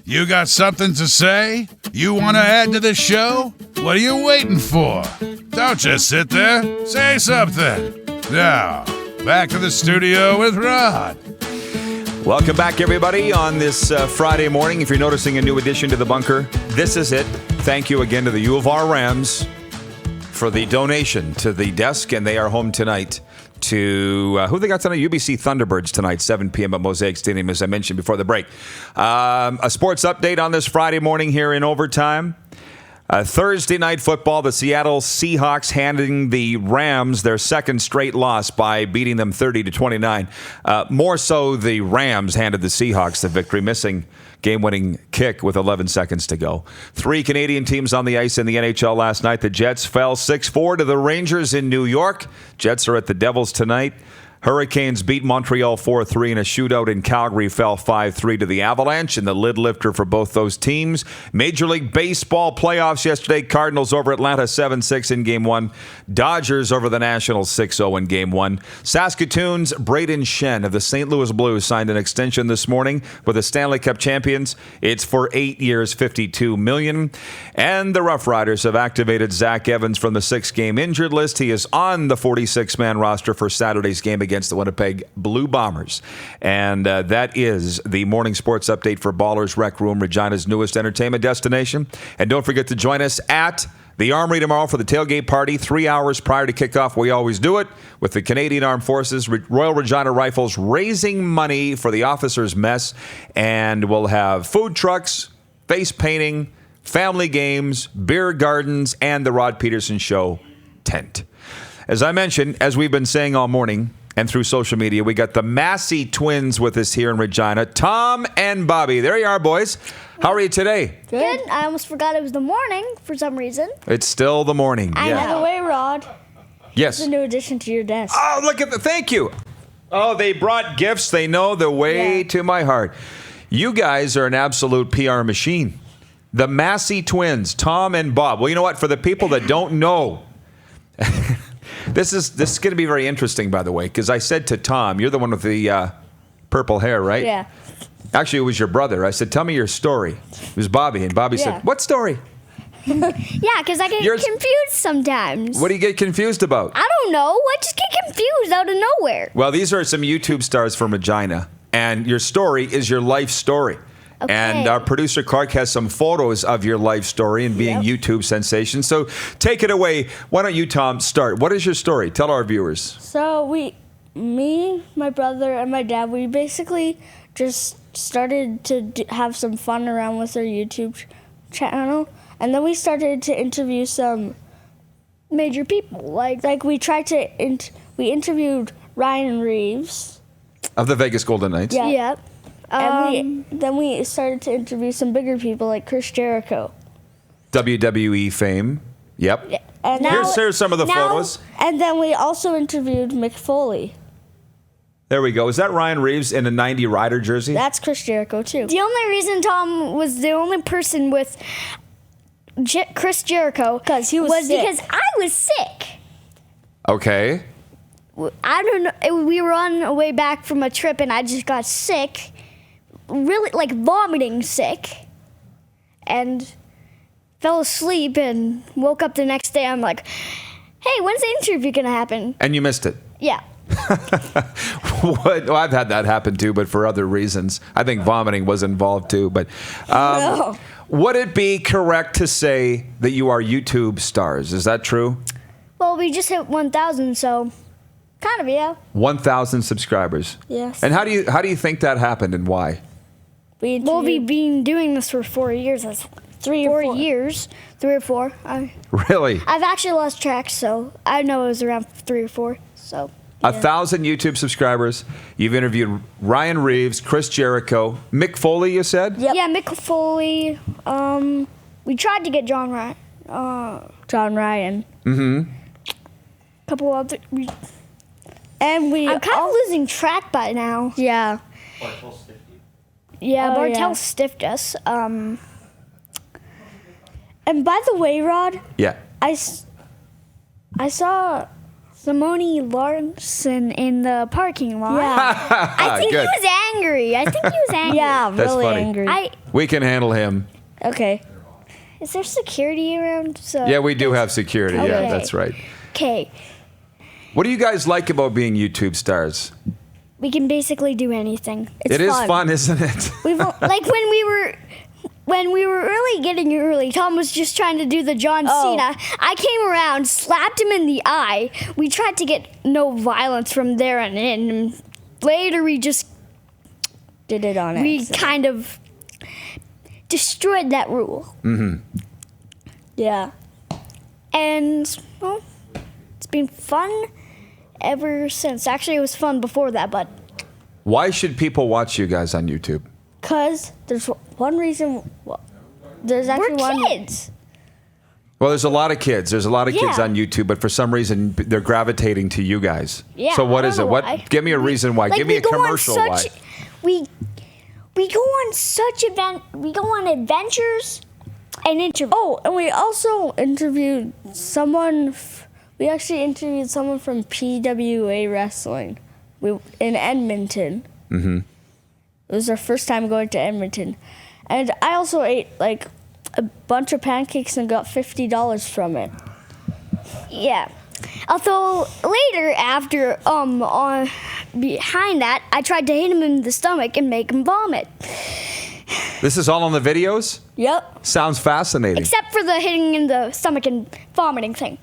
You got something to say? You want to add to the show? What are you waiting for? Don't just sit there. Say something. Now, back to the studio with Rod. Welcome back, everybody, on this Friday morning. If you're noticing a new addition to the bunker, this is it. Thank you again to the U of R Rams for the donation to the desk, and they are home tonight to who they got tonight? UBC Thunderbirds tonight, 7 p.m. at Mosaic Stadium, as I mentioned before the break. A sports update on this Friday morning here in overtime. Thursday night football, the Seattle Seahawks handing the Rams their second straight loss by beating them 30-29. More so, the Rams handed the Seahawks the victory, missing game-winning kick with 11 seconds to go. 3 Canadian teams on the ice in the NHL last night. The Jets fell 6-4 to the Rangers in New York. Jets are at the Devils tonight. Hurricanes beat Montreal 4-3 in a shootout in Calgary, fell 5-3 to the Avalanche, and the lid lifter for both those teams. Major League Baseball playoffs yesterday. Cardinals over Atlanta 7-6 in Game 1. Dodgers over the Nationals 6-0 in Game 1. Saskatoon's Braden Shen of the St. Louis Blues signed an extension this morning with the Stanley Cup champions. It's for 8 years, $52 million. And the Rough Riders have activated Zach Evans from the 6-game injured list. He is on the 46-man roster for Saturday's game against the Winnipeg Blue Bombers. And that is the morning sports update for Ballers Rec Room, Regina's newest entertainment destination. And don't forget to join us at the Armory tomorrow for the tailgate party, 3 hours prior to kickoff. We always do it with the Canadian Armed Forces, Royal Regina Rifles, raising money for the officers' mess. And we'll have food trucks, face painting, family games, beer gardens, and the Rod Pedersen Show tent. As I mentioned, as we've been saying all morning, and through social media, we got the Massey twins with us here in Regina, Tom and Bobby. There you are, boys. How are you today? Good. I almost forgot it was the morning for some reason. It's still the morning. By the way, Rod. Yes. It's a new addition to your desk. Oh, look at the. Thank you. Oh, they brought gifts. They know the way to my heart. You guys are an absolute PR machine. The Massey twins, Tom and Bob. Well, you know what? For the people that don't know. This is going to be very interesting, by the way, because I said to Tom, you're the one with the purple hair, right? Yeah. Actually, it was your brother. I said, tell me your story. It was Bobby, and Bobby said, what story? Yeah, because I get confused sometimes. What do you get confused about? I don't know. I just get confused out of nowhere. Well, these are some YouTube stars from Regina, and your story is your life story. Okay. And our producer, Clark, has some photos of your life story and being YouTube sensation. So take it away. Why don't you, Tom, start? What is your story? Tell our viewers. So me, my brother, and my dad, we basically just started to have some fun around with our YouTube channel. And then we started to interview some major people. Like we tried to, we interviewed Ryan Reeves. Of the Vegas Golden Knights. Yeah. Yep. And then we started to interview some bigger people like Chris Jericho. WWE fame. Yep. Yeah. And here's some of the photos. And then we also interviewed Mick Foley. There we go. Is that Ryan Reeves in a 90 Rider jersey? That's Chris Jericho, too. The only reason Tom was the only person with Chris Jericho was because I was sick. Okay. I don't know. We were on our way back from a trip, and I just got sick. Really, like vomiting sick. And fell asleep and woke up the next day. I'm like, hey, when's the interview going to happen? And you missed it. Yeah. Well, I've had that happen too, but for other reasons. I think vomiting was involved too. But No. Would it be correct to say that you are YouTube stars? Is that true? Well, we just hit 1,000, so kind of, yeah. 1,000 subscribers. Yes. And how do you think that happened and why? We've been doing this for 4 years. That's 3 or 4. Really? I've actually lost track, so I know it was around 3 or 4. So. Yeah. 1,000 YouTube subscribers. You've interviewed Ryan Reeves, Chris Jericho, Mick Foley, you said? Yep. Yeah, Mick Foley. We tried to get John Ryan. Mm-hmm. Couple other. I'm kind of losing track by now. Yeah. Bartel stiffed you. Yeah, Bartel stiffed us. And by the way, Rod. Yeah. I saw Simone Larson in the parking lot. Yeah. I think Good. he was angry. Yeah, That's really funny. angry. We can handle him. Okay. Is there security around? So Yeah, we do have security. Yeah, Okay. that's right. Okay. What do you guys like about being YouTube stars? We can basically do anything. It is fun, isn't it? Like when we were getting early, Tom was just trying to do the John Cena. I came around, slapped him in the eye. We tried to get no violence from there on in. And later we just Did it on we accident. kind of destroyed that rule. Yeah. And well, it's been fun ever since. Actually, it was fun before that, but Why should people watch you guys on YouTube? Because there's one reason. Well, there's actually we're one. kids. Well, there's a lot of kids. There's a lot of kids Yeah. on YouTube, but for some reason they're gravitating to you guys. Yeah, So what I is don't it? know What? why. Give me a reason why. Like, Give me a we go on commercial why. We go on such we go on adventures and interviews. Oh, and we also interviewed someone. We actually interviewed someone from PWA Wrestling. In Edmonton. Mm-hmm. It was our first time going to Edmonton, and I also ate like a bunch of pancakes and got $50 from it. Yeah. Although later, after on behind that, I tried to hit him in the stomach and make him vomit. This is all on the videos? Yep. Sounds fascinating. Except for the hitting in the stomach and vomiting thing.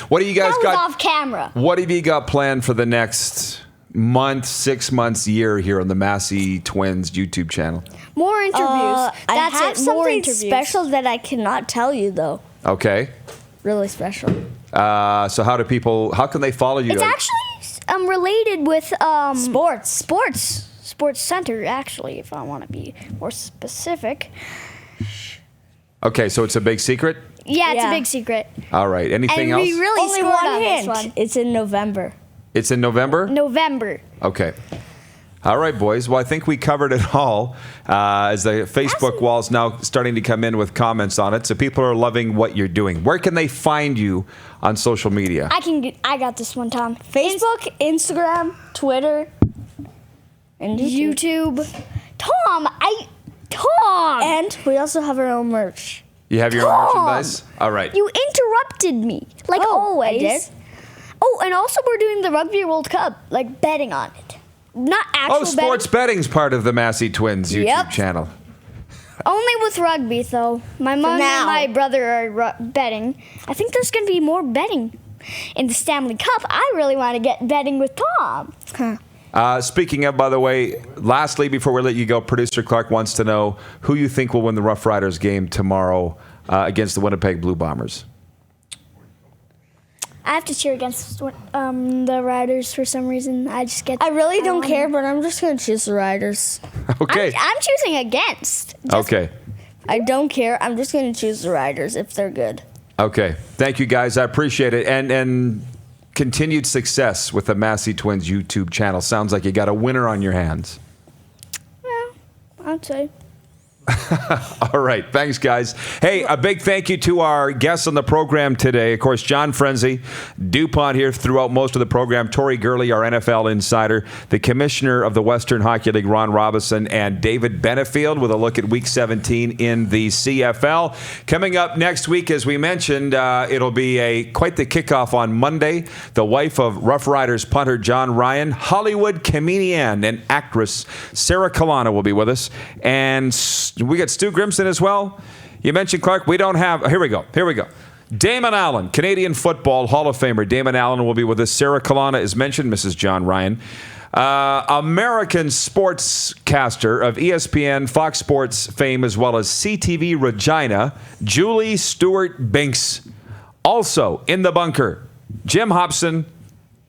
What do you guys That was got? off camera. What have you got planned for the next month, 6 months, year here on the Massey Twins YouTube channel? More interviews. I That's have it. More something interviews. special that I cannot tell you though. Okay. Really special. So how can they follow you? It's actually related with Sports Center, actually, if I want to be more specific. Okay, so it's a big secret? Yeah, it's Yeah. a big secret. All right. Anything And else? we really Only scored one on this hint. one. It's in November. It's in November? November. Okay. All right, boys. Well, I think we covered it all as the Facebook wall's now starting to come in with comments on it. So people are loving what you're doing. Where can they find you on social media? I got this one, Tom. Facebook, Instagram, Twitter, and YouTube. YouTube. Tom! And we also have our own merch. You have your own merchandise? All right. You interrupted me, like Oh, always. I did? Oh, and also we're doing the Rugby World Cup, like betting on it. Not actual Oh, sports betting's part of the Massey Twins YouTube Yep. channel. Only with rugby, though. My mom now. and my brother are betting. I think there's going to be more betting in the Stanley Cup. I really want to get betting with Tom. Speaking of, by the way, lastly, before we let you go, producer Clark wants to know who you think will win the Rough Riders game tomorrow against the Winnipeg Blue Bombers. I have to cheer against the Riders for some reason. I just get. I really don't want- care, but I'm just going to choose the Riders. Okay. I'm choosing against. Okay. I don't care. I'm just going to choose the Riders if they're good. Okay. Thank you, guys. I appreciate it. And continued success with the Massey Twins YouTube channel. Sounds like you got a winner on your hands. Yeah, I'd say. All right. Thanks, guys. Hey, a big thank you to our guests on the program today. Of course, John Frenzy, DuPont here throughout most of the program, Tori Gurley, our NFL insider, the commissioner of the Western Hockey League, Ron Robinson, and David Benefield with a look at Week 17 in the CFL. Coming up next week, as we mentioned, it'll be quite the kickoff on Monday. The wife of Rough Riders punter John Ryan, Hollywood comedian and actress Sarah Kalana will be with us. And we got Stu Grimson as well. You mentioned Clark. We don't have. Here we go. Damon Allen, Canadian Football Hall of Famer. Damon Allen will be with us. Sarah Kalana is mentioned. Mrs. John Ryan. American sportscaster of ESPN, Fox Sports fame, as well as CTV Regina, Julie Stewart-Binks. Also in the bunker, Jim Hobson,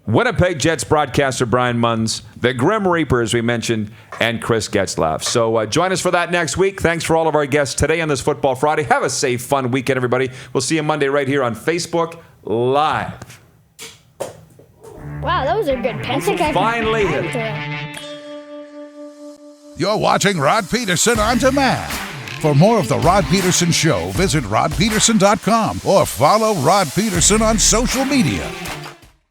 Winnipeg Jets broadcaster Brian Munns, the Grim Reaper, as we mentioned, and Chris Getzlaff. So join us for that next week. Thanks for all of our guests today on this Football Friday. Have a safe, fun weekend, everybody. We'll see you Monday right here on Facebook Live. Wow, that was a good pencil. Finally hit. You're watching Rod Pedersen on demand. For more of The Rod Pedersen Show, visit rodpedersen.com or follow Rod Pedersen on social media.